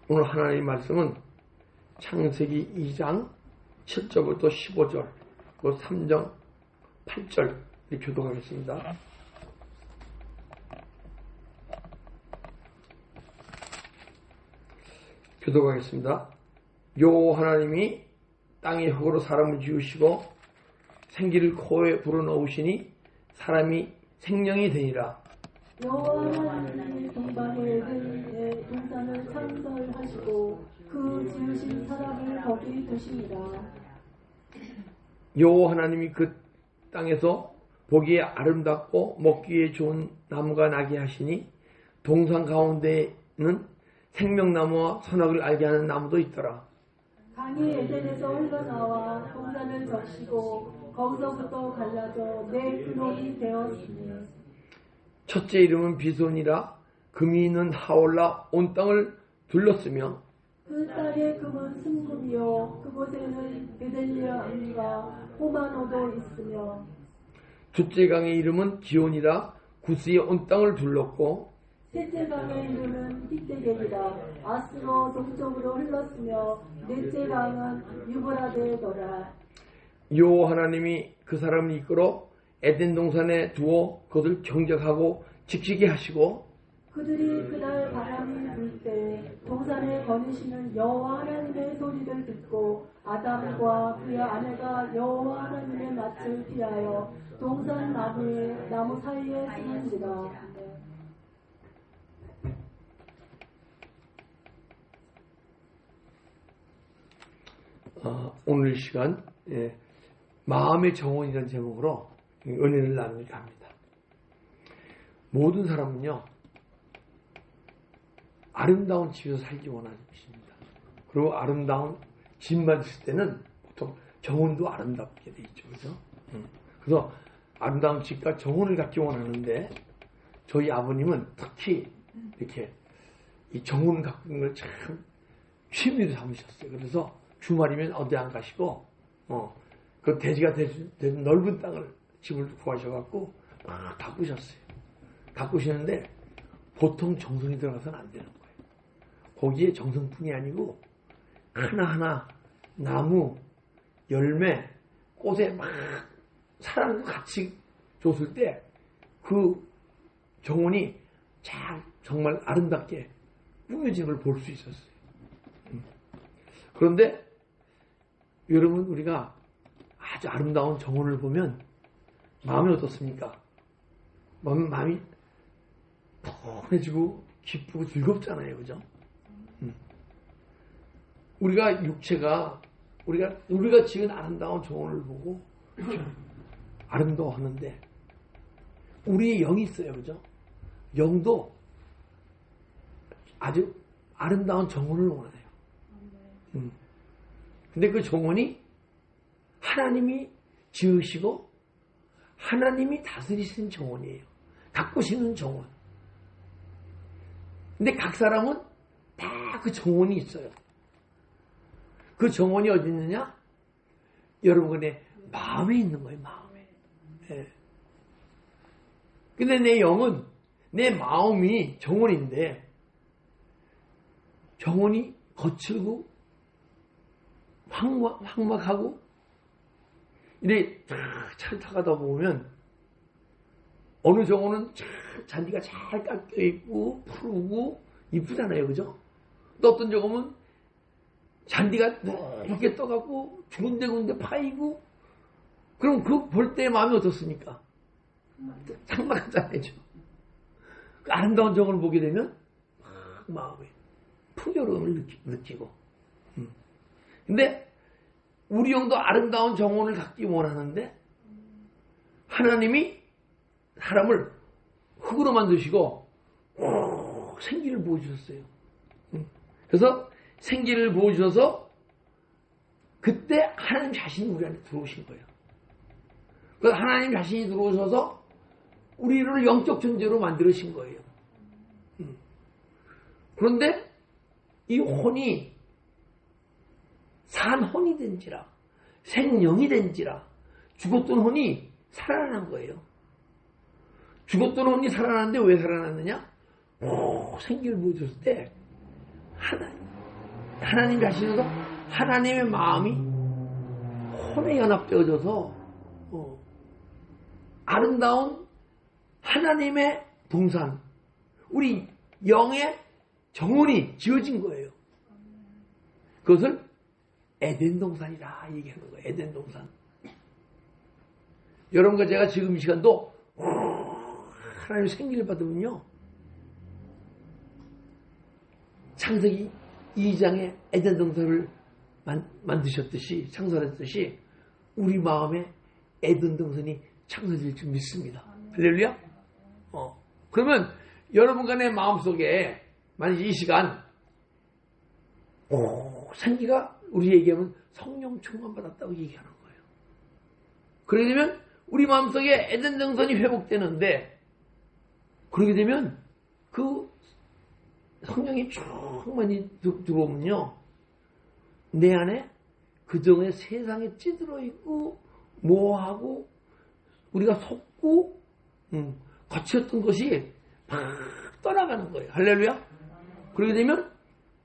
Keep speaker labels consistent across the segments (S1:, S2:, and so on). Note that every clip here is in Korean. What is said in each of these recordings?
S1: 오늘 하나님의 말씀은 창세기 2장 7절부터 15절, 그 3장 8절 이렇게 교독하겠습니다. 교독하겠습니다. 요 하나님이 땅의 흙으로 사람을 지으시고 생기를 코에 불어넣으시니 사람이 생명이 되니라.
S2: 여호와 하나님이 동방에 내 동산을 창설하시고 그 지으신 사람을 거기 두시니라.
S1: 요 하나님이 그 땅에서 보기에 아름답고 먹기에 좋은 나무가 나게 하시니 동산 가운데는 생명나무와 선악을 알게 하는 나무도 있더라.
S2: 강이 에덴에서 흘러나와 동산을 적시고 거기서부터 갈라져 내 근원이 되었으니
S1: 첫째 이름은 비손이라 금이 있는 하올라 온 땅을 둘렀으며
S2: 그 땅의 금은 순금이요 그곳에는 베델리암과 호마노도 있으며
S1: 둘째 강의 이름은 기온이라 구스의 온 땅을 둘렀고
S2: 셋째 강의 이름은 히데겔이라 아스로 동쪽으로 흘렀으며 넷째 강은 유브라데더라.
S1: 요 하나님이 그 사람을 이끌어 에덴 동산에 두어 그것을 경작하고 지키게 하시고
S2: 그들이 그날 바람이 불 때 동산에 거니시는 여호와 하나님의 소리를 듣고 아담과 그의 아내가 여호와 하나님의 낯을 피하여 동산 나무 사이에 숨은지라.
S1: 오늘 시간 마음의 정원이라는 제목으로 은혜를 나누려고 합니다. 모든 사람은요 아름다운 집에서 살기 원하는 것입니다. 그리고 아름다운 집만 있을 때는 보통 정원도 아름답게 돼 있죠, 그죠? 그래서 아름다운 집과 정원을 갖기 원하는데 저희 아버님은 특히 이렇게 이 정원 갖는 걸 참 취미로 삼으셨어요. 그래서 주말이면 어디 안 가시고 그 대지가 되는 넓은 땅을 집을 구하셔갖고 막 가꾸셨어요. 가꾸시는데 보통 정성이 들어가서는 안 되는 거예요. 거기에 정성뿐이 아니고 하나하나 나무, 열매, 꽃에 막 사랑과 같이 줬을 때 그 정원이 정말 아름답게 꾸며진 걸 볼 수 있었어요. 그런데 여러분 우리가 아주 아름다운 정원을 보면 마음이 어떻습니까? 마음이 푸근해지고 기쁘고 즐겁잖아요, 그죠? 우리가 육체가 우리가 지은 아름다운 정원을 보고 아름다워하는데 우리의 영이 있어요, 그죠? 영도 아주 아름다운 정원을 원해요. 근데 그 정원이 하나님이 지으시고 하나님이 다스리시는 정원이에요. 가꾸시는 정원. 근데 각 사람은 다 그 정원이 있어요. 그 정원이 어디 있느냐? 여러분의 마음에 있는 거예요, 마음에. 예. 근데 내 영은, 내 마음이 정원인데, 정원이 거칠고, 황막하고, 이렇게 잘 타가다 보면, 어느 정원은 잔디가 잘 깎여있고, 푸르고, 이쁘잖아요, 그죠? 또 어떤 정원은 잔디가 이렇게 떠갖고, 군데군데 파이고, 그럼 그거 볼 때 마음이 어떻습니까? 상막하잖아요. 그 아름다운 정원을 보게 되면, 마음에 풍요로움을 느끼고. 근데, 우리 영도 아름다운 정원을 갖기 원하는데, 하나님이 사람을 흙으로 만드시고 생기를 부어주셨어요. 그래서 생기를 부어주셔서 그때 하나님 자신이 우리 안에 들어오신 거예요. 그래서 하나님 자신이 들어오셔서 우리를 영적 존재로 만드신 거예요. 그런데 이 혼이 산혼이 된지라 생령이 된지라 죽었던 혼이 살아난 거예요. 죽었던 혼이 살아났는데 왜 살아났느냐? 생기를 부어줬을 때 하나님 하나님이 하시면서 하나님의 마음이 혼에 연합되어져서 아름다운 하나님의 동산, 우리 영의 정원이 지어진 거예요. 그것을 에덴 동산이다 얘기하는 거예요. 에덴 동산. 여러분과 제가 지금 이 시간도 하나님 생기를 받으면요, 창세기 2장에 에덴 동산을 만드셨듯이, 창설했듯이 우리 마음에 에덴 동산이 창설될 줄 믿습니다. 할렐루야. 그러면 여러분과 내 마음속에 만약 이 시간 생기가 우리 얘기하면 성령 충만 받았다고 얘기하는 거예요. 그러게 되면 우리 마음속에 에덴 동산이 회복되는데, 그러게 되면 그 성령이 쭉 많이 들어오면요, 내 안에 그동안에 세상에 찌들어 있고 뭐하고 우리가 속고 거쳤던 것이 막 떠나가는 거예요. 할렐루야. 그러게 되면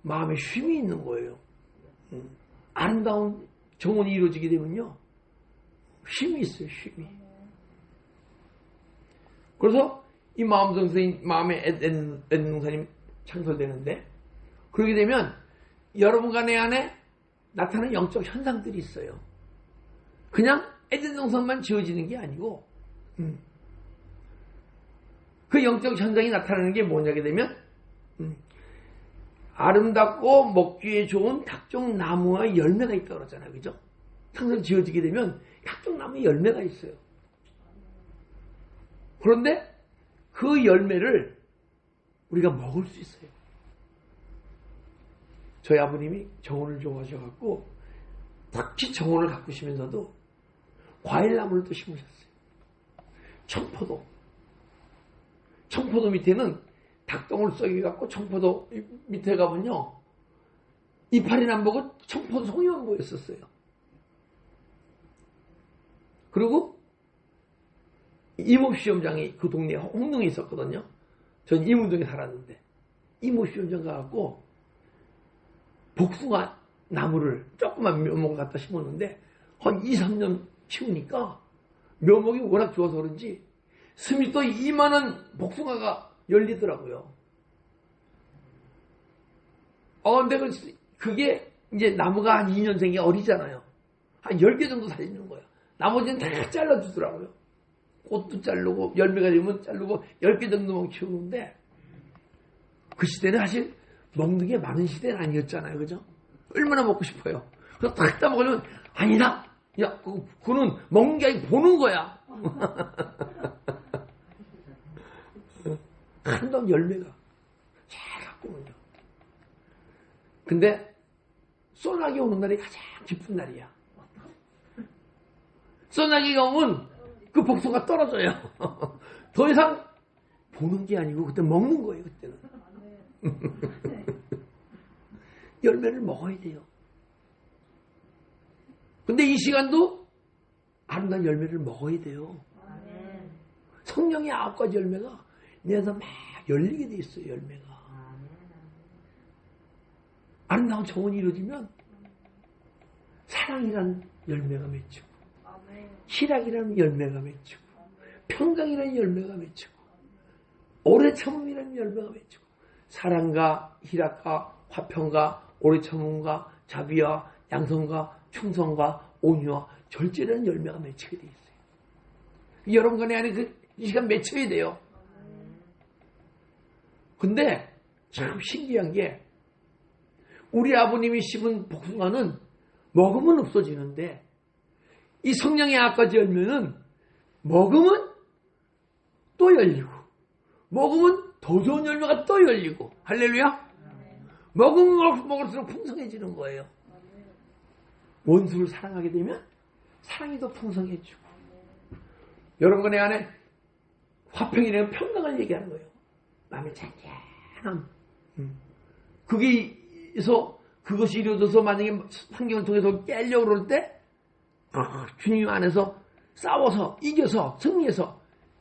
S1: 마음에 쉼이 있는 거예요. 아름다운 정원이 이루어지게 되면요, 쉼이 있어요. 쉼이. 그래서 이 마음의 에덴 동산이 창설되는데, 그러게 되면 여러분과 내 안에 나타나는 영적 현상들이 있어요. 그냥 에덴 동산만 지어지는 게 아니고, 그 영적 현상이 나타나는 게 뭐냐게 되면, 아름답고 먹기에 좋은 각종 나무와 열매가 있다고 그러잖아요. 그죠? 창설 지어지게 되면 각종 나무의 열매가 있어요. 그런데 그 열매를 우리가 먹을 수 있어요. 저희 아버님이 정원을 좋아하셔갖고 특히 정원을 가꾸시면서도 과일나무를 또 심으셨어요. 청포도 밑에는 닭똥을 썩여갖고 청포도 밑에 가면요, 이파리는 안 보고 청포도 송이만 보였었어요. 그리고 이모시험장이 그 동네에 홍릉에 있었거든요. 전 이문동에 살았는데 이모시험장 가갖고 복숭아 나무를 조그만 묘목을 갖다 심었는데 한 2, 3년 키우니까 묘목이 워낙 좋아서 그런지 스미터 이만한 복숭아가 열리더라고요. 근데 그게 이제 나무가 한 2년생이 어리잖아요. 한 10개 정도 살리는 거예요. 나머지는 다 잘라주더라고요. 꽃도 자르고 열매가 되면 자르고 10개 정도만 키우는데, 그 시대는 사실 먹는 게 많은 시대는 아니었잖아요. 그죠? 얼마나 먹고 싶어요. 그래서 딱 따먹으면 아니다. 야, 그거는 먹는 게 아니고 보는 거야. 한다운 열매가 잘 갖고는요. 근데 소나기 오는 날이 가장 기쁜 날이야. 소나기가 오면 그 복숭아 떨어져요. 더 이상 보는 게 아니고 그때 먹는 거예요. 그때는. 열매를 먹어야 돼요. 근데 이 시간도 아름다운 열매를 먹어야 돼요. 성령의 9가지 열매가 내 안에서 막 열리게 돼 있어요. 열매가. 아름다운 정원이 이루어지면 사랑이라는 열매가 맺히고, 희락이라는 열매가 맺히고, 평강이라는 열매가 맺히고, 오래 참음이라는 열매가 맺히고, 사랑과 희락과 화평과 오래 참음과 자비와 양성과 충성과 온유와 절제라는 열매가 맺히게 돼 있어요. 여러분과 내 안에 이 시간 맺혀야 돼요. 근데 참 신기한 게, 우리 아버님이 심은 복숭아는 먹으면 없어지는데, 이 성령의 9가지 열매는 먹으면 또 열리고, 먹으면 더 좋은 열매가 또 열리고. 할렐루야. 먹으면 먹을수록 풍성해지는 거예요. 원수를 사랑하게 되면 사랑이 더 풍성해지고, 여러분과 내 안에 화평이라는 평강을 얘기하는 거예요. 마음의 잔잔함. 그것이 이루어져서 만약에 환경을 통해서 깨려고 그럴 때, 주님 안에서 싸워서 이겨서 승리해서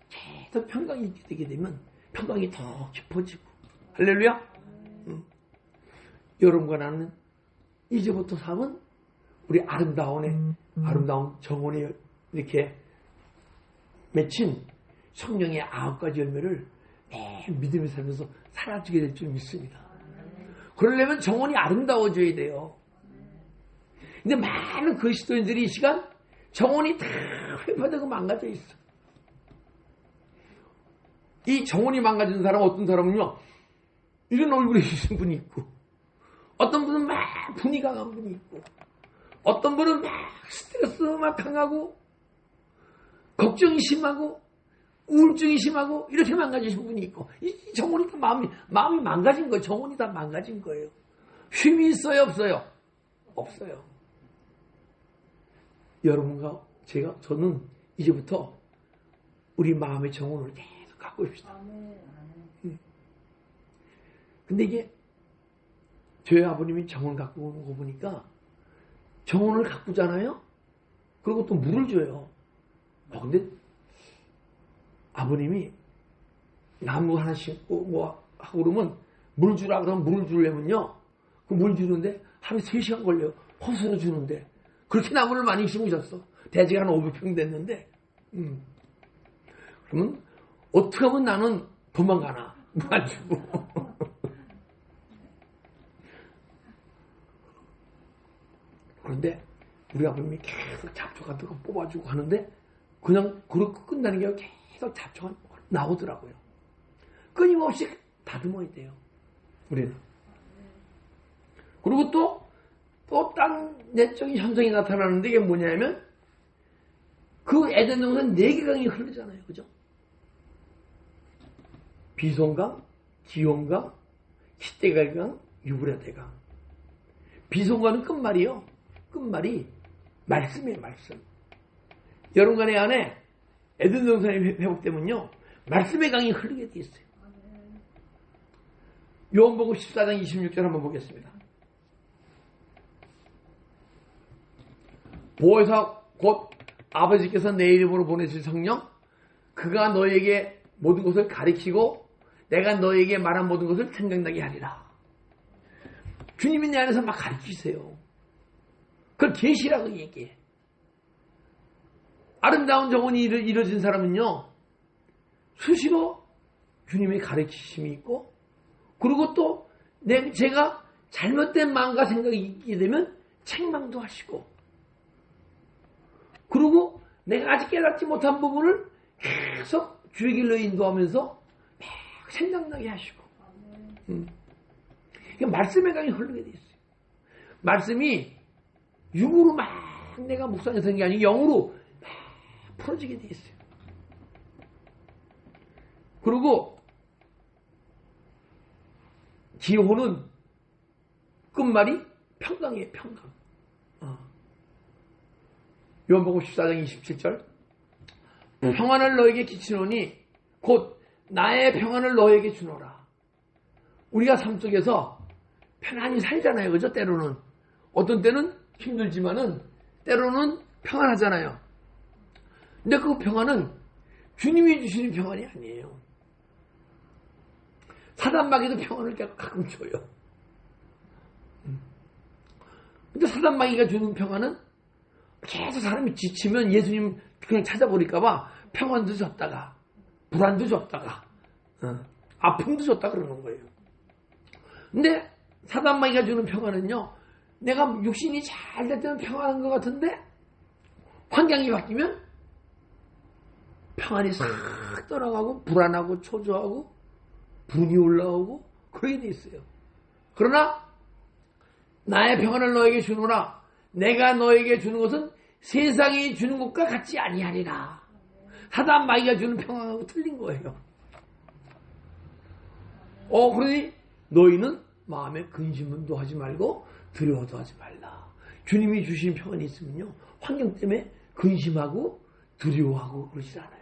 S1: 계속 평강이 있게 되게 되면 평강이 더 깊어지고. 할렐루야. 여러분과 나는 이제부터 삶은 우리 아름다운 정원에 이렇게 맺힌 성령의 9가지 열매를 매일 믿음의 삶에서 살아주게 될 줄 믿습니다. 그러려면 정원이 아름다워져야 돼요. 근데 많은 그리스도인들이 이 시간 정원이 다 회파되고 망가져 있어. 이 정원이 망가진 사람, 어떤 사람은요, 이런 얼굴이 있는 분이 있고, 어떤 분은 막 분이 강한 분이 있고, 어떤 분은 막 스트레스 막 강하고, 걱정이 심하고, 우울증이 심하고, 이렇게 망가지신 분이 있고, 이 정원이 다 마음이 망가진 거예요. 정원이 다 망가진 거예요. 쉼이 있어요, 없어요? 없어요. 여러분과 저는 이제부터 우리 마음의 정원을 계속 갖고 있습니다. 근데 이게 저희 아버님이 정원 갖고 오는 거 보니까 정원을 가꾸잖아요. 그리고 또 물을 줘요. 근데 아버님이 나무 하나 심고 뭐 하고 그러면 물 주라 그러면 물을 주려면요. 그 물 주는데 하루에 3시간 걸려요. 호수로 주는데. 그렇게 나무를 많이 심으셨어. 대지가 한 500평 됐는데. 그러면 어떻게 하면 나는 도망가나. 물 안 주고. 그런데 우리 아버님이 계속 잡초 같은 거 뽑아주고 하는데 그냥 그렇게 끝나는 게 아니라 계속 잡초가 나오더라고요. 끊임없이 다듬어야 돼요. 우리는. 그리고 또 딴 내적인 현상이 나타나는데 이게 뭐냐면 그 에덴 동산 4개 강이 흐르잖아요. 그죠? 비손강, 기온강, 히데갈강, 유브라데강. 비손강은 끝말이요. 끝말이 말씀이에요. 말씀. 여러분간의 안에 에덴 동산이 회복되면요. 말씀의 강이 흐르게 돼 있어요. 요한복음 14장 26절 한번 보겠습니다. 보혜사 곧 아버지께서 내 이름으로 보내실 성령 그가 너에게 모든 것을 가리키고 내가 너에게 말한 모든 것을 생각나게 하리라. 주님이 내 안에서 막 가르치세요. 그걸 계시라고 얘기해. 아름다운 정원이 이루어진 사람은요. 수시로 주님의 가르치심이 있고 그리고 또 제가 잘못된 마음과 생각이 있게 되면 책망도 하시고 그리고 내가 아직 깨닫지 못한 부분을 계속 주의 길로 인도하면서 막 생각나게 하시고 말씀의 강이 흐르게 돼 있어요. 말씀이 육으로 막 내가 묵상해서 하는 게 아니고 영으로 막 풀어지게 돼 있어요. 그리고 기호는 끝말이 평강이에요. 평강. 요한복음 14장 27절 평안을 너에게 끼치노니 곧 나의 평안을 너에게 주노라. 우리가 삶 속에서 편안히 살잖아요. 그죠? 때로는. 어떤 때는 힘들지만은 때로는 평안하잖아요. 근데 그 평안은 주님이 주시는 평안이 아니에요. 사단마귀도 평안을 가끔 줘요. 근데 사단마귀가 주는 평안은 계속 사람이 지치면 예수님 그냥 찾아버릴까봐 평안도 줬다가 불안도 줬다가 아픔도 줬다 그러는 거예요. 근데 사단마귀가 주는 평안은요. 내가 육신이 잘 될 때는 평안한 것 같은데 환경이 바뀌면 평안이 싹 떠나가고 불안하고 초조하고 분이 올라오고 그러게 돼 있어요. 그러나 나의 평안을 너에게 주노라. 내가 너에게 주는 것은 세상이 주는 것과 같지 아니하리라. 사단 마귀가 주는 평안하고 틀린 거예요. 그러니 너희는 마음에 근심도 하지 말고 두려워도 하지 말라. 주님이 주신 평안이 있으면요. 환경 때문에 근심하고 두려워하고 그러지 않아요.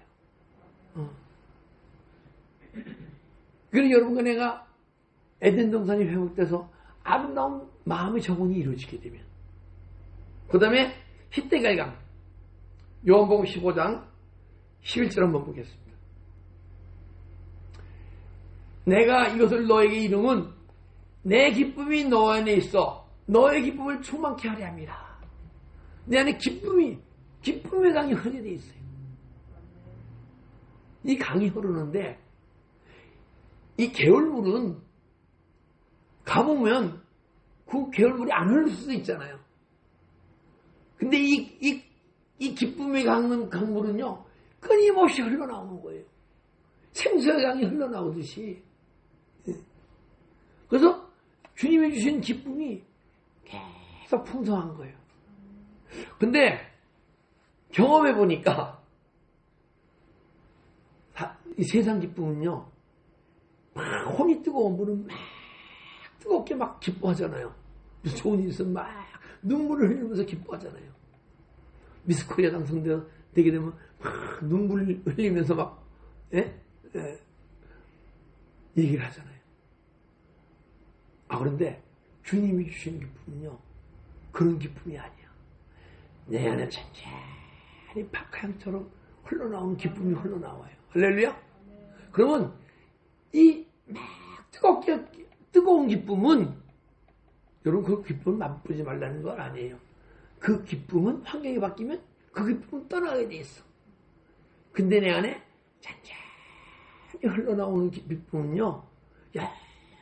S1: 그래서 여러분과 내가 에덴 동산이 회복돼서 아름다운 마음의 정원이 이루어지게 되면 그 다음에 히데갈강 요한복음 15장 11절 한번 보겠습니다. 내가 이것을 너에게 이름은 내 기쁨이 너 안에 있어 너의 기쁨을 충만케 하려 함이라. 내 안에 기쁨의 강이 흐르게 돼 있어요. 이 강이 흐르는데 이 개울물은 가보면 그 개울물이 안 흐를 수도 있잖아요. 근데 이 기쁨의 강물은요 끊임없이 흘러나오는 거예요. 생수의 강이 흘러나오듯이. 그래서 주님이 주신 기쁨이 계속 풍성한 거예요. 근데 경험해 보니까 이 세상 기쁨은요 막 혼이 뜨거운 분은 막 뜨겁게 막 기뻐하잖아요. 좋은 일 있으면 막 눈물을 흘리면서 기뻐하잖아요. 미스코리아 당선되게 되면 막 눈물 흘리면서 막 얘기를 하잖아요. 그런데 주님이 주신 기쁨은요 그런 기쁨이 아니야. 내 안에 천천히 박하향처럼 흘러나오는 기쁨이 흘러나와요. 할렐루야? 그러면 이 막 뜨거운 기쁨은 여러분 그 기쁨을 맛보지 말라는 건 아니에요. 그 기쁨은 환경이 바뀌면 그 기쁨은 떠나게 돼 있어. 근데 내 안에 천천히 흘러나오는 기쁨은요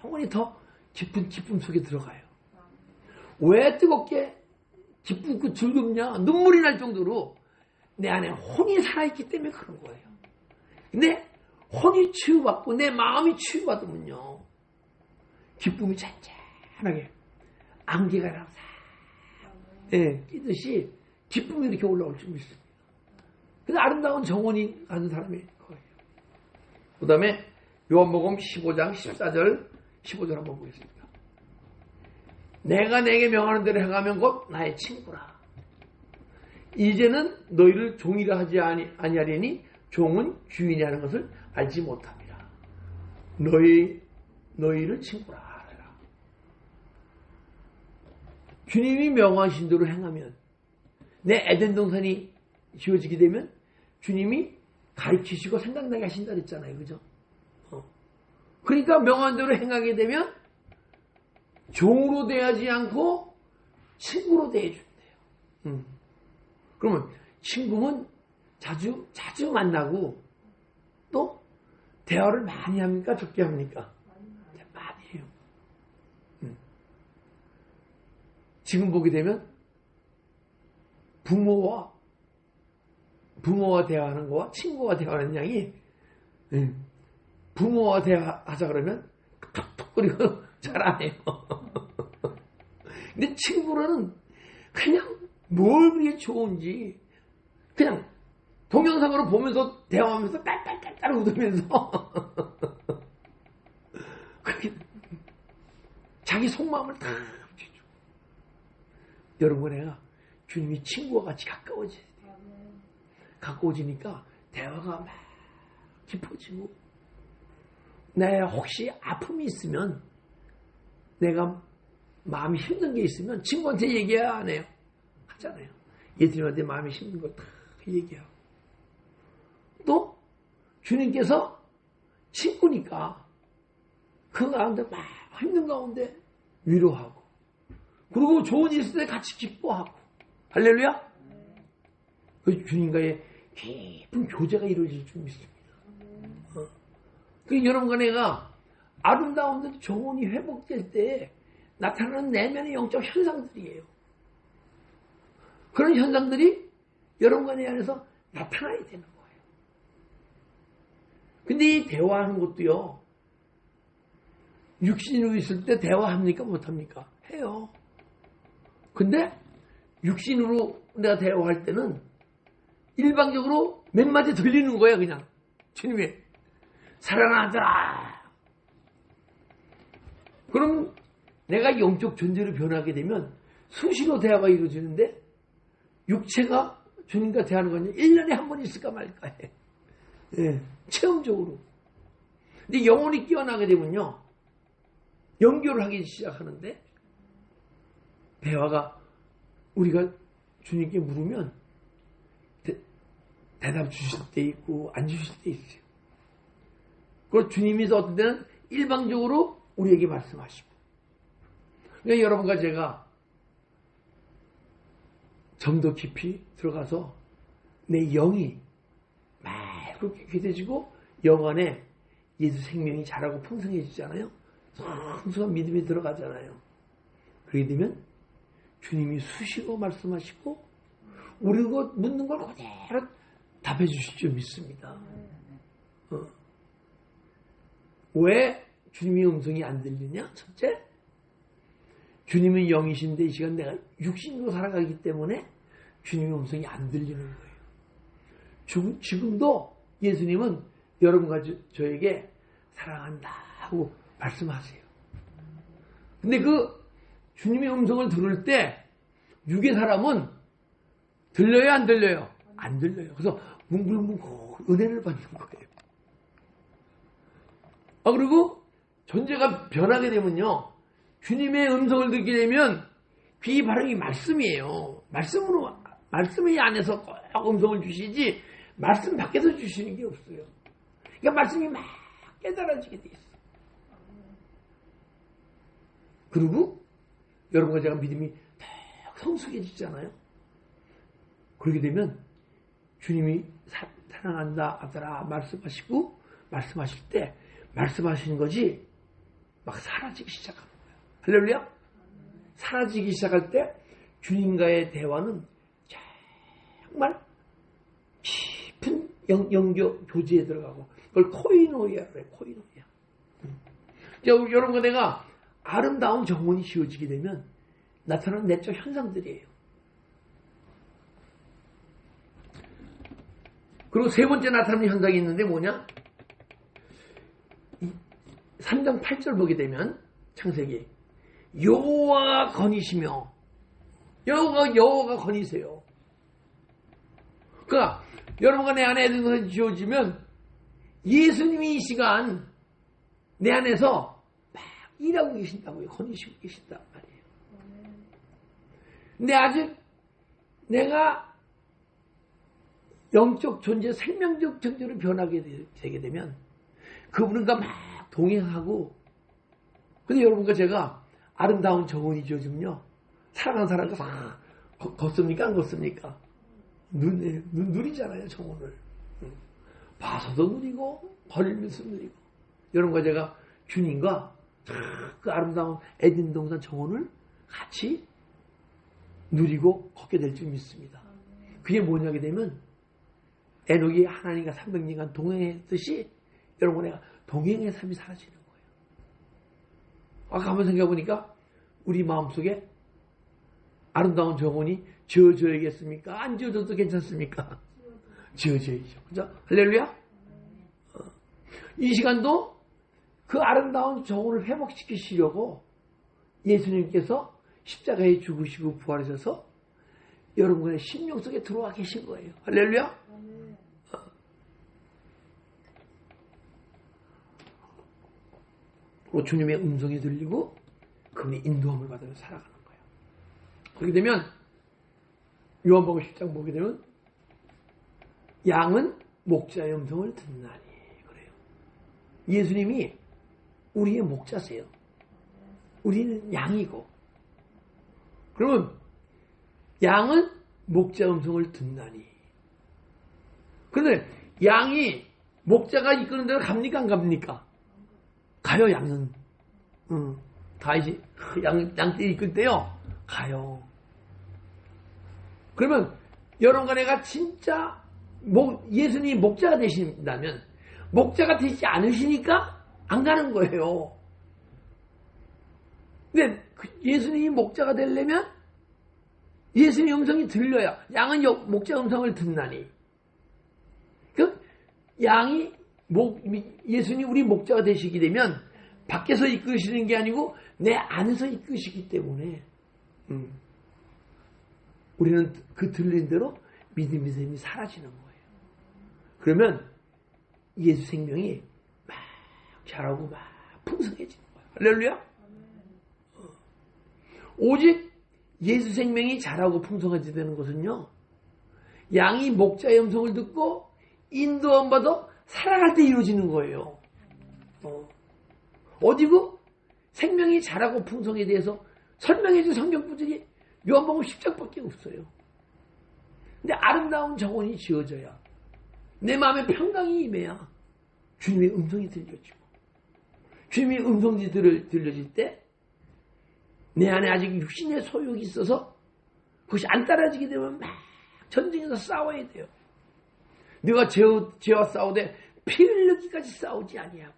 S1: 영원히 더 깊은 기쁨 속에 들어가요. 왜 뜨겁게 기쁘고 즐겁냐? 눈물이 날 정도로 내 안에 혼이 살아있기 때문에 그런 거예요. 근데 혼이 치유받고 내 마음이 치유받으면요 기쁨이 잔잔하게 안개가 끼듯이 기쁨이 이렇게 올라올 줄 믿습니다. 그래서 아름다운 정원이 가는 사람이 거예요. 그 다음에 요한복음 15장 14절 15절 한번 보겠습니다. 내가 내게 명하는 대로 행하면 곧 나의 친구라. 이제는 너희를 종이라 하지 아니하리니 종은 주인이 하는 것을 알지 못합니다. 너희를 친구라 하라. 주님이 명하신 대로 행하면 내 에덴 동산이 지어지게 되면 주님이 가르치시고 생각나게 하신다 그랬잖아요. 그죠? 그러니까 명한 대로 행하게 되면 종으로 대하지 않고 친구로 대해준대요. 그러면 친구는 자주 만나고 또 대화를 많이 합니까? 적게 합니까? 많이 해요. 지금 보게 되면 부모와 대화하는 거와 친구와 대화하는 양이 부모와 대화하자 그러면 톡톡거리고 잘 안 해요. 근데 친구로는 그냥 뭘 그렇게 좋은지 그냥 동영상으로 보면서 대화하면서 딸딸딸딸 웃으면서 자기 속마음을 다 붙여줘. 여러분 내가 주님이 친구와 같이 가까워지니까 대화가 막 깊어지고 내 혹시 아픔이 있으면 내가 마음이 힘든 게 있으면 친구한테 얘기 안 해요. 하잖아요. 예수님한테 마음이 힘든 거 다 얘기하고 또 주님께서 친구니까 그 가운데 막 힘든 가운데 위로하고 그리고 좋은 일 있을 때 같이 기뻐하고 할렐루야. 그 주님과의 깊은 교제가 이루어질 줄 믿습니다. 그 여러분과 내가 아름다운 정원이 회복될 때 나타나는 내면의 영적 현상들이에요. 그런 현상들이 여러분과 내 안에서 나타나야 되는 거예요. 근데 이 대화하는 것도요. 육신으로 있을 때 대화합니까? 못합니까? 해요. 근데 육신으로 내가 대화할 때는 일방적으로 몇 마디 들리는 거야 그냥. 주님이 사랑하더라. 그럼 내가 영적 존재로 변하게 되면 수시로 대화가 이루어지는데 육체가 주님과 대하는 건 1년에 한 번 있을까 말까 해. 체험적으로. 근데 영혼이 깨어나게 되면요. 연결을 하기 시작하는데 대화가 우리가 주님께 물으면 대답 주실 때 있고 안 주실 때 있어요. 그걸 주님이 어떤 때는 일방적으로 우리에게 말씀하시고 그러니까 여러분과 제가 좀 더 깊이 들어가서 내 영이 맑고 깨끗해지고 영 안에 예수 생명이 자라고 풍성해지잖아요. 성숙한 믿음이 들어가잖아요. 그렇게 되면 주님이 수시로 말씀하시고 우리가 묻는 걸 그대로 답해 주실 줄 믿습니다. 왜 주님의 음성이 안 들리냐? 첫째, 주님은 영이신데 이 시간 내가 육신으로 살아가기 때문에 주님의 음성이 안 들리는 거예요. 지금도 예수님은 여러분과 저에게 사랑한다 하고 말씀하세요. 근데 그 주님의 음성을 들을 때 육의 사람은 들려요, 안 들려요? 안 들려요. 그래서 뭉글뭉글 은혜를 받는 거예요. 그리고 존재가 변하게 되면요, 주님의 음성을 듣게 되면 귀 바르기 말씀이에요. 말씀이 안에서 꼭 음성을 주시지 말씀 밖에서 주시는 게 없어요. 그러니까 말씀이 막 깨달아지게 돼 있어요. 그리고 여러분과 제가 믿음이 더 성숙해지잖아요. 그렇게 되면 주님이 사랑한다 아들아 말씀하시고 말씀하실 때 말씀하시는 것이 막 사라지기 시작하는 거예요. 할렐루야? 사라지기 시작할 때 주님과의 대화는 정말 깊은 영교 교제에 들어가고 그걸 코이노이아라고 해요. 코이노이아. 여러분과 내가 아름다운 정원이 지어지게 되면 나타나는 내적 현상들이에요. 그리고 세 번째 나타나는 현상이 있는데 뭐냐? 3장 8절 보게 되면 창세기 여호와가 거니시며 여호와가 거니세요. 그러니까 여러분과 내 안에 에덴동산이 지어지면 예수님이 이 시간 내 안에서 막 일하고 계신다고요. 거니시고 계신단 말이에요. 근데 아직 내가 영적 존재, 생명적 존재로 변하게 되게 되면 그분과 막 동행하고, 근데 여러분과 제가 아름다운 정원이 지어지면요, 사랑하는 사람과 다 걷습니까? 안 걷습니까? 누리잖아요, 정원을. 봐서도 누리고, 걸리면서 누리고. 여러분과 제가 주님과 그 아름다운 에덴 동산 정원을 같이 누리고 걷게 될 줄 믿습니다. 그게 뭐냐게 되면 에녹이 하나님과 300년간 동행했듯이 여러분 내가 동행의 삶이 사라지는 거예요. 아까 한번 생각해보니까 우리 마음속에 아름다운 정원이 지어져야겠습니까? 안 지어져도 괜찮습니까? 지어져야죠. 그죠? 할렐루야? 이 시간도 그 아름다운 정원을 회복시키시려고 예수님께서 십자가에 죽으시고 부활하셔서 여러분의 심령 속에 들어와 계신 거예요. 할렐루야? 주님의 음성이 들리고 그분의 인도함을 받으며 살아가는 거예요. 그렇게 되면 요한복음 10장 보게 되면 양은 목자의 음성을 듣나니 그래요. 예수님이 우리의 목자세요. 우리는 양이고, 그러면 양은 목자 음성을 듣나니. 그런데 양이 목자가 이끄는 대로 갑니까 안 갑니까? 가요. 양은 가야지. 양떼 이끌 때요 가요. 그러면 여러분과 내가 진짜 예수님이 목자가 되신다면 목자가 되지 않으시니까 안 가는 거예요. 근데 예수님이 목자가 되려면 예수님의 음성이 들려야, 양은 목자 음성을 듣나니. 그 양이 예수님이 우리 목자가 되시게 되면 밖에서 이끄시는 게 아니고 내 안에서 이끄시기 때문에 우리는 그 들린 대로 믿음의 삶이 사라지는 거예요. 그러면 예수 생명이 막 자라고 막 풍성해지는 거예요. 할렐루야? 오직 예수 생명이 자라고 풍성해지는 것은요, 양이 목자의 음성을 듣고 인도함 받아 살아갈 때 이루어지는 거예요. 어디고 생명이 자라고 풍성에 대해서 설명해준 성경 구절이 요한복음 10장밖에 없어요. 근데 아름다운 정원이 지어져야 내 마음에 평강이 임해야 주님의 음성이 들려지고 주님의 음성이 들려질 때 내 안에 아직 육신의 소욕이 있어서 그것이 안 따라지게 되면 막 전쟁에서 싸워야 돼요. 네가 죄와 싸우되 피 흘리기까지 싸우지 아니하고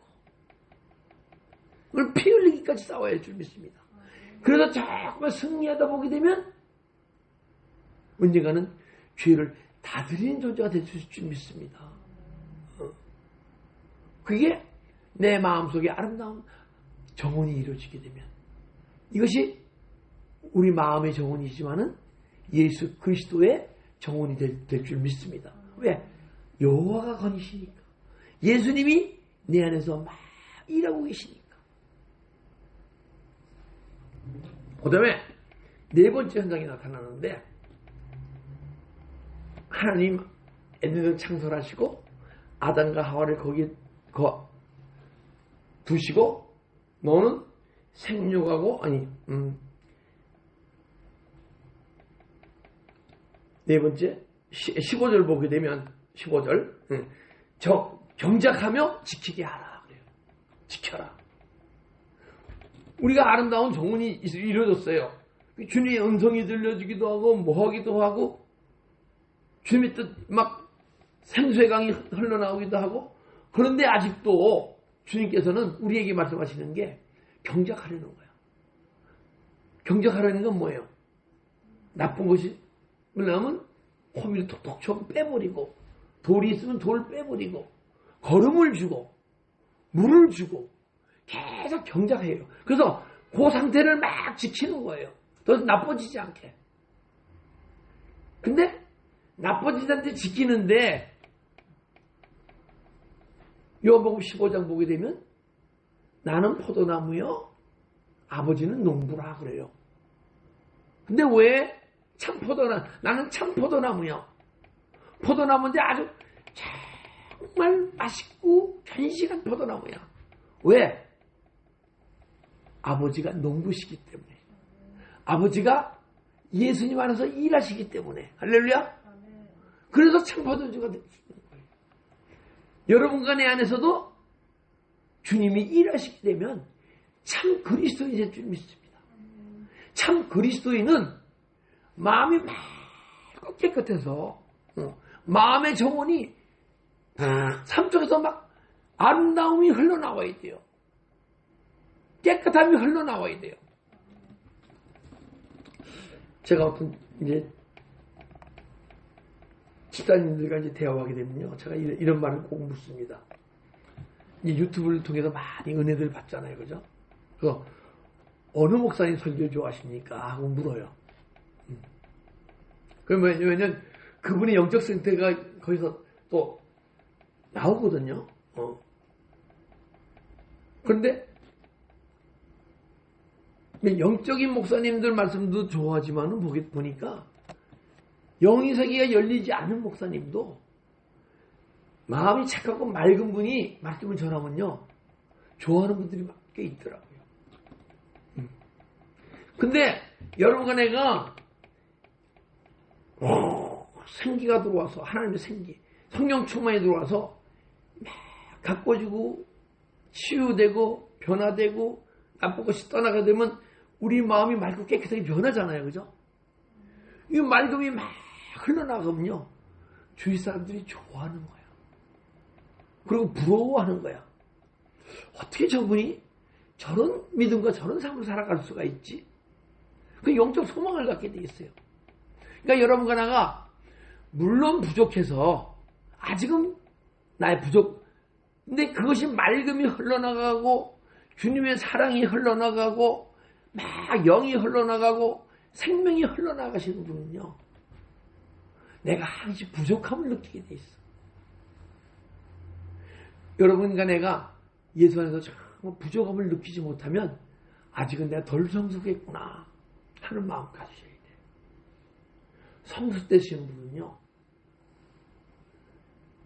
S1: 그걸 피 흘리기까지 싸워야 할 줄 믿습니다. 그래서 자꾸만 승리하다 보게 되면 언젠가는 죄를 다스리는 존재가 될 수 있을 줄 믿습니다. 그게 내 마음속에 아름다운 정원이 이루어지게 되면 이것이 우리 마음의 정원이지만은 예수 그리스도의 정원이 될 줄 믿습니다. 왜? 여호와가 거니시니까. 예수님이 내 안에서 막 일하고 계시니까. 그 다음에 네 번째 현장이 나타나는데 하나님 에덴을 창설하시고 아담과 하와를 거기에 두시고 너는 생육하고 네 번째 15절 보게 되면 15절 경작하며 지키게 하라 그래요. 지켜라. 우리가 아름다운 정원이 이루어졌어요. 주님의 음성이 들려주기도 하고 뭐하기도 하고 주님의 뜻 막 생수의 강이 흘러나오기도 하고 그런데 아직도 주님께서는 우리에게 말씀하시는 게 경작하려는 거야. 경작하려는 건 뭐예요? 나쁜 것이 왜냐하면 호미를 톡톡 쳐 빼버리고 돌이 있으면 돌을 빼버리고 거름을 주고 물을 주고 계속 경작해요. 그래서 그 상태를 막 지키는 거예요. 더 나빠지지 않게. 근데 나빠지지 않게 지키는데 요한복음 15장 보게 되면 나는 포도나무요 아버지는 농부라 그래요. 근데 왜 나는 참 포도나무요. 포도나무인데 아주 정말 맛있고 견실한 포도나무야. 왜? 아버지가 농부시기 때문에. 아버지가 예수님 안에서 일하시기 때문에. 할렐루야. 그래서 참 포도주가 될 수 있는 거예요. 여러분과 내 안에서도 주님이 일하시게 되면 참 그리스도인이 될 줄 믿습니다. 참 그리스도인은 마음이 맑고 깨끗해서 마음의 정원이 삶 속에서 막 아름다움이 흘러나와야 돼요. 깨끗함이 흘러나와야 돼요. 제가 어떤 이제 집사님들과 이제 대화하게 되면요, 제가 이런 말을 꼭 묻습니다. 이 유튜브를 통해서 많이 은혜들 받잖아요, 그죠? 그래서 어느 목사님 설교 좋아하십니까? 하고 물어요. 그러면 왜냐면 그분의 영적 상태가 거기서 또 나오거든요. 그런데 영적인 목사님들 말씀도 좋아하지만은 보니까 영의 세계가 열리지 않은 목사님도 마음이 착하고 맑은 분이 말씀을 전하면요 좋아하는 분들이 꽤 있더라고요. 근데 여러분과 내가 생기가 들어와서 하나님의 생기, 성령 충만이 들어와서 막 가꿔지고 치유되고 변화되고 나쁜 것이 떠나게 되면 우리 마음이 맑고 깨끗하게 변하잖아요, 그죠? 이 맑음이 막 흘러나가면요 주위 사람들이 좋아하는 거야. 그리고 부러워하는 거야. 어떻게 저분이 저런 믿음과 저런 삶을 살아갈 수가 있지? 그 영적 소망을 갖게 돼 있어요. 그러니까 여러분과 나가 물론 부족해서 아직은 나의 부족, 근데 그것이 맑음이 흘러나가고 주님의 사랑이 흘러나가고 막 영이 흘러나가고 생명이 흘러나가시는 분은요 내가 항상 부족함을 느끼게 돼 있어. 여러분과 내가 예수 안에서 정말 부족함을 느끼지 못하면 아직은 내가 덜 성숙했구나 하는 마음 가지셔야 돼. 성숙되시는 분은요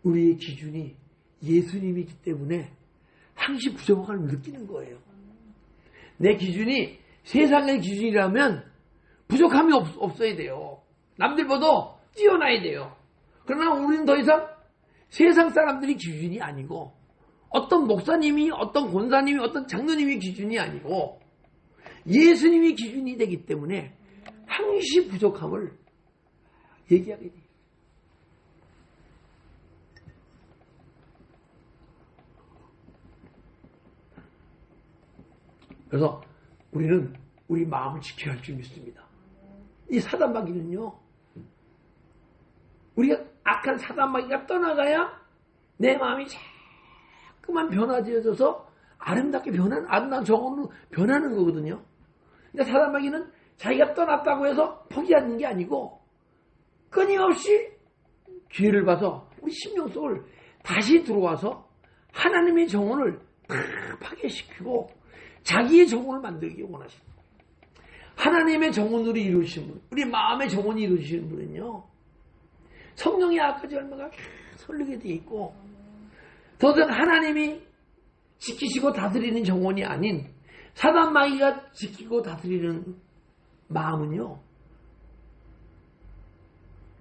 S1: 우리의 기준이 예수님이기 때문에 항상 부족함을 느끼는 거예요. 내 기준이 세상의 기준이라면 부족함이 없어야 돼요. 남들보다 뛰어나야 돼요. 그러나 우리는 더 이상 세상 사람들이 기준이 아니고 어떤 목사님이 어떤 권사님이 어떤 장로님이 기준이 아니고 예수님이 기준이 되기 때문에 항시 부족함을 얘기하게 돼요. 그래서 우리는 우리 마음을 지켜야 할 줄 믿습니다. 이 사단마귀는요, 우리가 악한 사단마귀가 떠나가야 내 마음이 자꾸만 변화되어져서 아름답게 아름다운 정원으로 변하는 거거든요. 근데 사단마귀는 자기가 떠났다고 해서 포기하는 게 아니고 끊임없이 기회를 봐서 우리 심령 속을 다시 들어와서 하나님의 정원을 다 파괴시키고 자기의 정원을 만들기 원하십니다. 하나님의 정원으로 이루신 분, 우리 마음의 정원이 이루시는 분은요, 성령의 아까지 얼마가 설레게 되어 있고, 더 이상 하나님이 지키시고 다스리는 정원이 아닌 사단마귀가 지키고 다스리는 마음은요,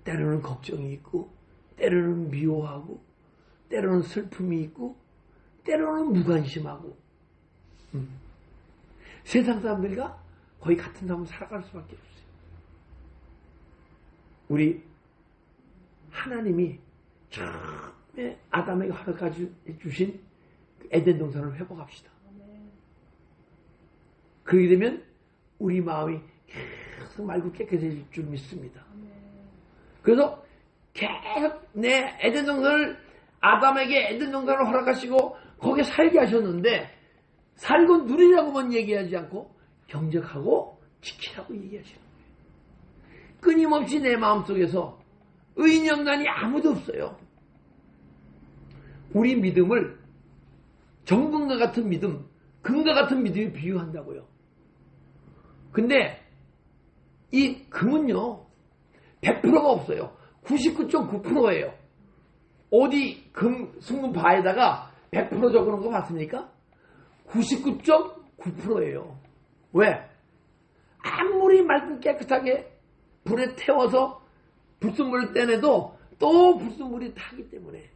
S1: 때로는 걱정이 있고, 때로는 미워하고, 때로는 슬픔이 있고, 때로는 무관심하고, 세상 사람들과 거의 같은 삶을 살아갈 수밖에 없어요. 우리 하나님이 처음에 아담에게 허락해 주신 에덴 동산을 회복합시다. 그렇게 되면 우리 마음이 계속 맑고 깨끗해질 줄 믿습니다. 그래서 계속 내 에덴 동산을 아담에게 에덴 동산을 허락하시고 거기에 살게 하셨는데 살고 누리라고만 얘기하지 않고 경적하고 지키라고 얘기하시는 거예요. 끊임없이 내 마음속에서 의인영란이 아무도 없어요. 우리 믿음을 정금과 같은 믿음, 금과 같은 믿음에 비유한다고요. 근데 이 금은요 100%가 없어요. 99.9%예요. 어디 금 순금 바에다가 100% 적어놓은 거 봤습니까? 99.9%예요. 왜? 아무리 맑고 깨끗하게 불에 태워서 불순물을 떼내도 또 불순물이 타기 때문에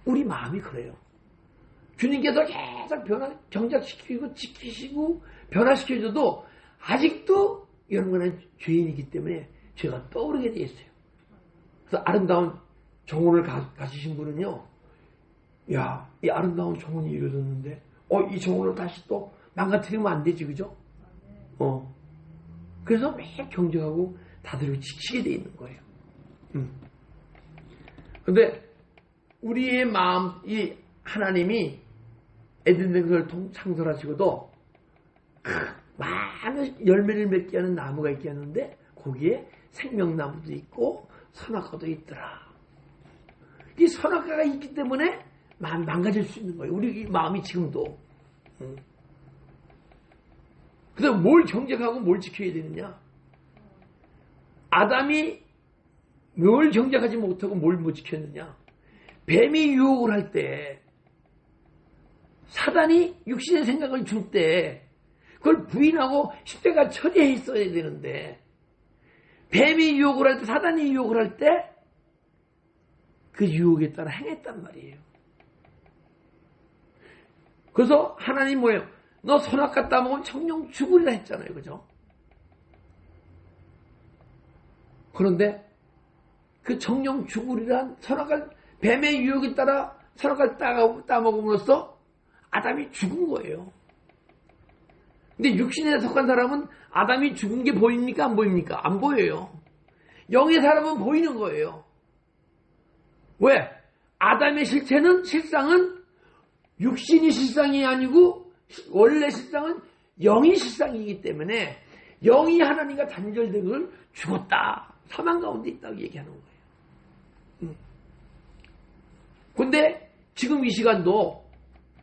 S1: 우리 마음이 그래요. 주님께서 계속 경작시키고 지키시고 변화시켜줘도 아직도 이런 거는 죄인이기 때문에 죄가 떠오르게 되어 있어요. 그래서 아름다운 정원을 가지신 분은요, 야, 이 아름다운 정원이 이루어졌는데 이 정원을 다시 또 망가뜨리면 안 되지, 그죠? 그래서 매일 경쟁하고 다들 지키게 돼 있는 거예요. 근데 우리의 마음, 이 하나님이 에덴 동산을 창설하시고도 많은 열매를 맺게 하는 나무가 있게 하는데 거기에 생명나무도 있고 선악과도 있더라. 이 선악과가 있기 때문에 마음이 망가질 수 있는 거예요. 우리 마음이 지금도. 그래서 뭘 경쟁하고 뭘 지켜야 되느냐? 아담이 뭘 경쟁하지 못하고 뭘 못 지켰느냐? 뱀이 유혹을 할 때, 사단이 육신의 생각을 줄 때, 그걸 부인하고 10대가 처리해 있어야 되는데, 뱀이 유혹을 할 때, 사단이 유혹을 할 때, 그 유혹에 따라 행했단 말이에요. 그래서 하나님 뭐예요? 너 선악과 따먹으면 청령 죽으리라 했잖아요. 그죠? 그런데 그 청령 죽으리란 선악과 뱀의 유혹에 따라 선악과를 따먹음으로써 아담이 죽은 거예요. 근데 육신에 속한 사람은 아담이 죽은 게 보입니까? 안 보입니까? 안 보여요. 영의 사람은 보이는 거예요. 왜? 아담의 실상은 육신이 실상이 아니고 원래 실상은 영이 실상이기 때문에 영이 하나님과 단절된 걸 죽었다. 사망 가운데 있다고 얘기하는 거예요. 근데 지금 이 시간도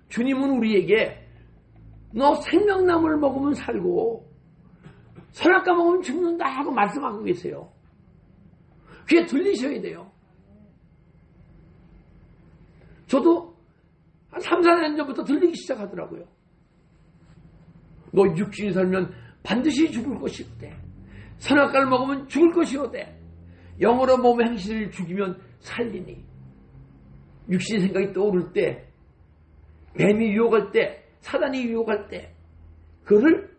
S1: 주님은 우리에게 너 생명나무를 먹으면 살고 선악과 먹으면 죽는다 하고 말씀하고 계세요. 귀에 들리셔야 돼요. 저도 한 3, 4년 전부터 들리기 시작하더라고요. 너 육신이 살면 반드시 죽을 것이오대. 선악과를 먹으면 죽을 것이오대. 영으로 몸의 행실을 죽이면 살리니. 육신 생각이 떠오를 때, 뱀이 유혹할 때, 사단이 유혹할 때, 그거를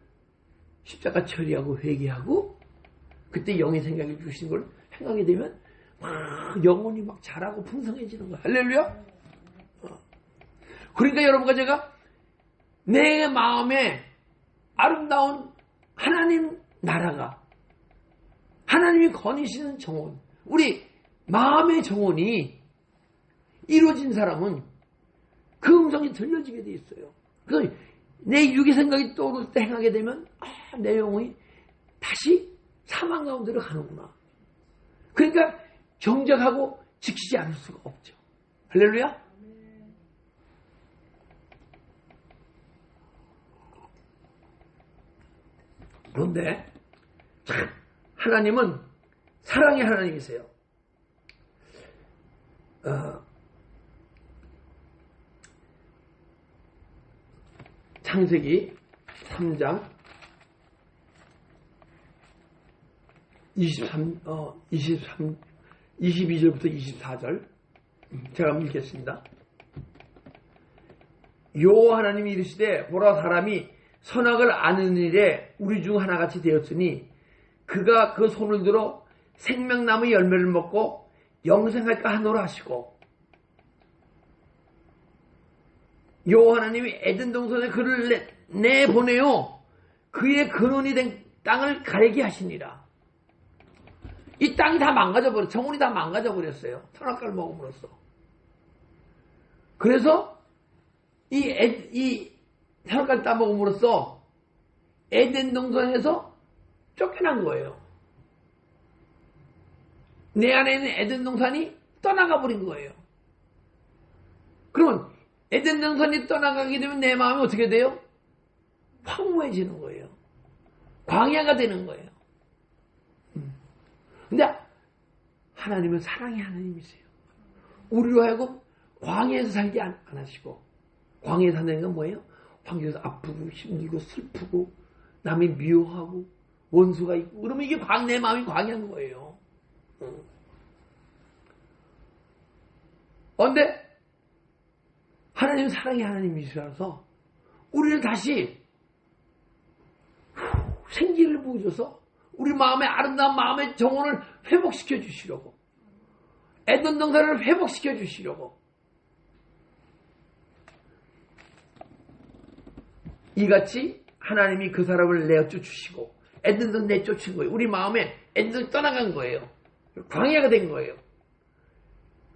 S1: 십자가 처리하고 회개하고, 그때 영의 생각이 주신 걸 행하게 되면 막 영혼이 막 자라고 풍성해지는 거야. 할렐루야. 그러니까 여러분과 제가 내 마음에 아름다운 하나님 나라가, 하나님이 거니시는 정원, 우리 마음의 정원이 이루어진 사람은 그 음성이 들려지게 돼 있어요. 그래서 내 육의 생각이 떠오를 때 행하게 되면 내 영혼이 다시 사망 가운데로 가는구나. 그러니까 정작하고 지키지 않을 수가 없죠. 할렐루야. 그런데 참 하나님은 사랑의 하나님이세요. 창세기 3장 22절부터 24절 제가 한번 읽겠습니다. 여호와 하나님이 이르시되 보라 사람이 선악을 아는 일에 우리 중 하나같이 되었으니 그가 그 손을 들어 생명나무 열매를 먹고 영생할까 하노라 하시고 여호와 하나님이 에덴 동산에 그를 내보내어 그의 근원이 된 땅을 가리게 하시니라. 이 땅이 다 망가져버렸어요. 정원이 다 망가져버렸어요. 선악과를 먹음으로써. 그래서 이 선악과를 따먹음으로써 에덴 동산에서 쫓겨난 거예요. 내 안에 있는 에덴 동산이 떠나가 버린 거예요. 그러면 에덴 동산이 떠나가게 되면 내 마음이 어떻게 돼요? 황무해지는 거예요. 광야가 되는 거예요. 근데 하나님은 사랑의 하나님이세요. 우리로 하여금 광야에서 살게 안 하시고, 광야에서 사는 건 뭐예요? 환경에서 아프고 힘들고 슬프고 남이 미워하고 원수가 있고 그러면 이게 내 마음이 광야인 거예요. 그런데 하나님은 사랑의 하나님이시라서 우리를 다시 생기를 부어줘서 우리 마음의 아름다운 마음의 정원을 회복시켜 주시려고, 에덴 동산을 회복시켜 주시려고 이같이 하나님이 그 사람을 내어쫓 주시고 에덴 동산 내쫓은 거예요. 우리 마음에 에덴 동산이 떠나간 거예요. 광야가 된 거예요.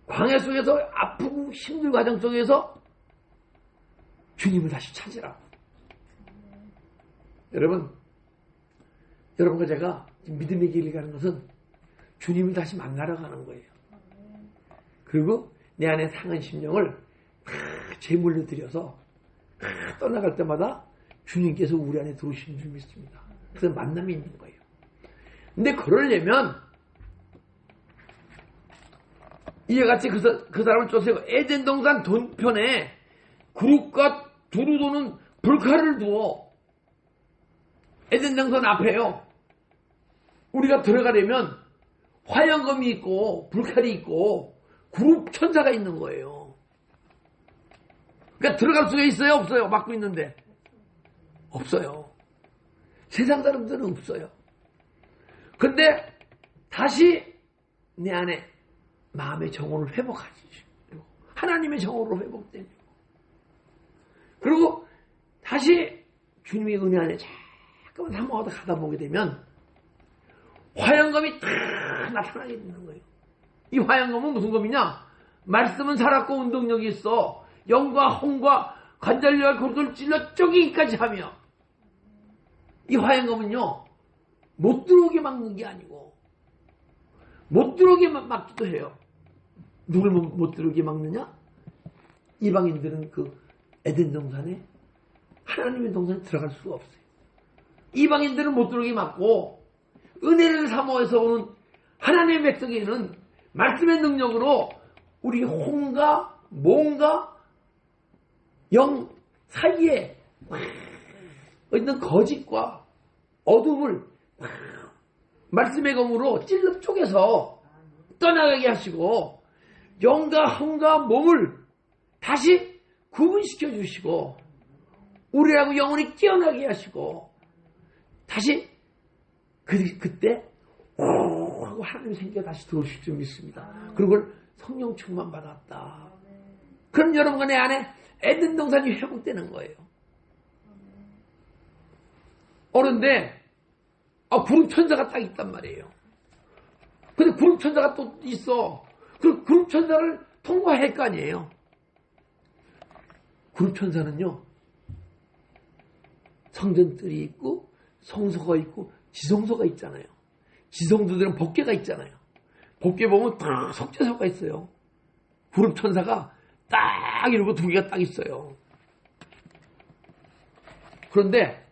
S1: 광야 속에서 아프고 힘든 과정 속에서 주님을 다시 찾으라. 여러분과 제가 믿음의 길을 가는 것은 주님을 다시 만나러 가는 거예요. 그리고 내 안에 상한 심령을 다 제물로 드려서 떠나갈 때마다 주님께서 우리 안에 들어오시는 줄 믿습니다. 그래서 만남이 있는 거예요. 근데 그러려면 이와 같이 그 사람을 쫓아서 에덴 동산 동편에 그룹과 두루 도는 불칼을 두어 에덴 동산 앞에요. 우리가 들어가려면 화영검이 있고 불칼이 있고 그룹 천사가 있는 거예요. 그러니까 들어갈 수가 있어요? 없어요? 막고 있는데. 없어요. 세상 사람들은 없어요. 근데 다시 내 안에 마음의 정원을 회복하지. 하나님의 정원으로 회복되고. 그리고 다시 주님의 은혜 안에 잠깐만 한번 가다 보게 되면 화영검이 다 나타나게 되는 거예요. 이 화영검은 무슨 검이냐? 말씀은 살았고 운동력이 있어. 영과 홍과 관절력과 골을 찔러 쪼개기까지 하며, 이 화영검은요 못 들어오게 막는 게 아니고 못 들어오게 막기도 해요. 누굴 못 들어오게 막느냐? 이방인들은 그 에덴 동산에, 하나님의 동산에 들어갈 수가 없어요. 이방인들은 못 들어오게 막고 은혜를 사모해서 오는 하나님의 백성에는 말씀의 능력으로 우리 홍과 뭔가 영 사이에 있는 거짓과 어둠을 말씀의 검으로 찔러 쪼개서 떠나가게 하시고 영과 혼과 몸을 다시 구분시켜 주시고 우리라고 영혼이 깨어나게 하시고 다시 그때 하고 하나님 생기가 다시 들어오실 줄 믿습니다. 그런 걸 성령 충만 받았다. 그럼 여러분과 내 안에 에덴 동산이 회복되는 거예요. 그런데 구름 천사가 딱 있단 말이에요. 근데 구름 천사가 또 있어. 그 구름 천사를 통과할 거 아니에요. 구름 천사는요, 성전들이 있고 성소가 있고 지성소가 있잖아요. 지성소들은 법궤가 있잖아요. 법궤 보면 딱 석재소가 있어요. 구름 천사가 딱 이러고 두 개가 딱 있어요. 그런데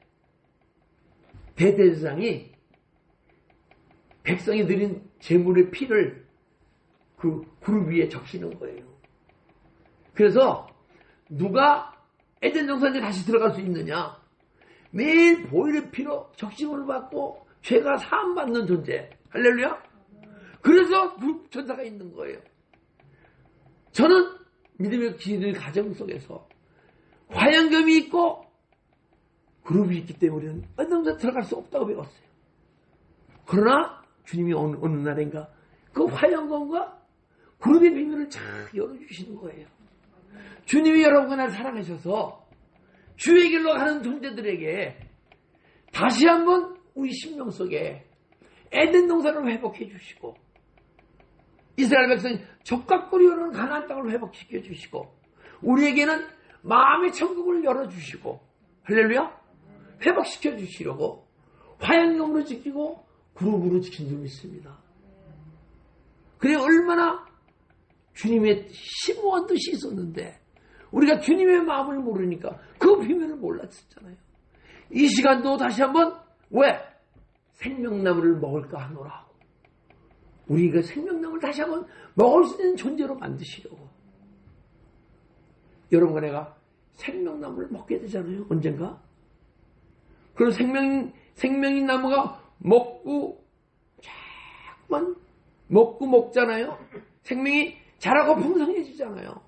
S1: 대제사장이 백성이 드린 제물의 피를 그 구름 위에 적시는 거예요. 그래서 누가 에덴 동산에 다시 들어갈 수 있느냐? 매일 보혈의 피로 적심을 받고 죄가 사함받는 존재. 할렐루야? 그래서 구름 천사가 있는 거예요. 저는 믿음의 기도의 가정 속에서 화양검이 있고 그룹이 있기 때문에 우리는 에덴 동산에 들어갈 수 없다고 배웠어요. 그러나 주님이 어느 날인가 그 화양검과 그룹의 비밀을 잘 열어주시는 거예요. 주님이 여러분과 나를 사랑하셔서 주의 길로 가는 존재들에게 다시 한번 우리 심령 속에 에덴 동산을 회복해 주시고 이스라엘 백성이 적각거리오는 가나안 땅을 회복시켜 주시고 우리에게는 마음의 천국을 열어주시고 할렐루야 회복시켜 주시려고 화양경으로 지키고 그룹으로 지킨 줄 믿습니다. 그래 얼마나 주님의 심오한 뜻이 있었는데 우리가 주님의 마음을 모르니까 그 비밀을 몰랐었잖아요. 이 시간도 다시 한번 왜? 생명나무를 먹을까 하노라. 우리가 생명나무를 다시 한번 먹을 수 있는 존재로 만드시려고. 여러분과 내가 생명나무를 먹게 되잖아요. 언젠가. 그리고 생명인 나무가 먹고 자꾸만 먹고 먹잖아요. 생명이 자라고 풍성해지잖아요.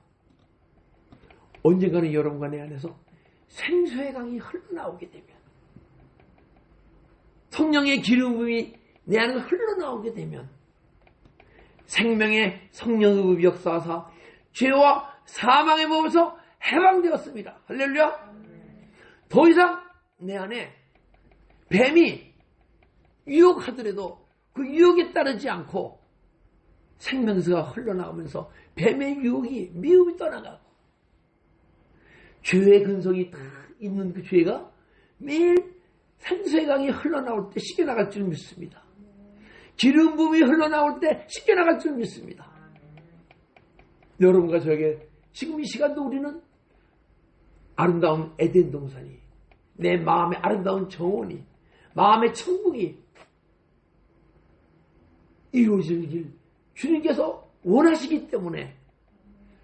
S1: 언젠가는 여러분과 내 안에서 생수의 강이 흘러나오게 되면 성령의 기름이 내 안에서 흘러나오게 되면 생명의 성령의 역사하사 죄와 사망의 몸에서 해방되었습니다. 할렐루야. 더 이상 내 안에 뱀이 유혹하더라도 그 유혹에 따르지 않고 생명수가 흘러나오면서 뱀의 유혹이 미움이 떠나가고 죄의 근성이 다 있는 그 죄가 매일 생수의 강이 흘러나올 때 씻겨나갈 줄 믿습니다. 기름 부음이 흘러나올 때 씻겨나갈 줄 믿습니다. 여러분과 저에게 지금 이 시간도 우리는 아름다운 에덴 동산이 내 마음의 아름다운 정원이 마음의 천국이 이루어지길 주님께서 원하시기 때문에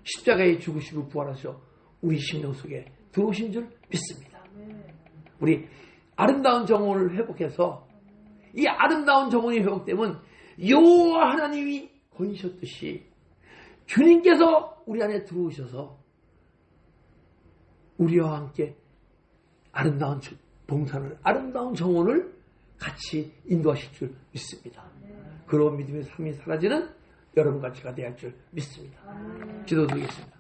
S1: 십자가에 죽으시고 부활하셔 우리 심령 속에 들어오신 줄 믿습니다. 우리 아름다운 정원을 회복해서 이 아름다운 정원이 회복되면 여호와 하나님이 권하셨듯이 주님께서 우리 안에 들어오셔서 우리와 함께 아름다운 동산을 아름다운 정원을 같이 인도하실 줄 믿습니다. 그런 믿음의 삶이 사라지는 여러분과 제가 되어야 할 줄 믿습니다. 기도드리겠습니다.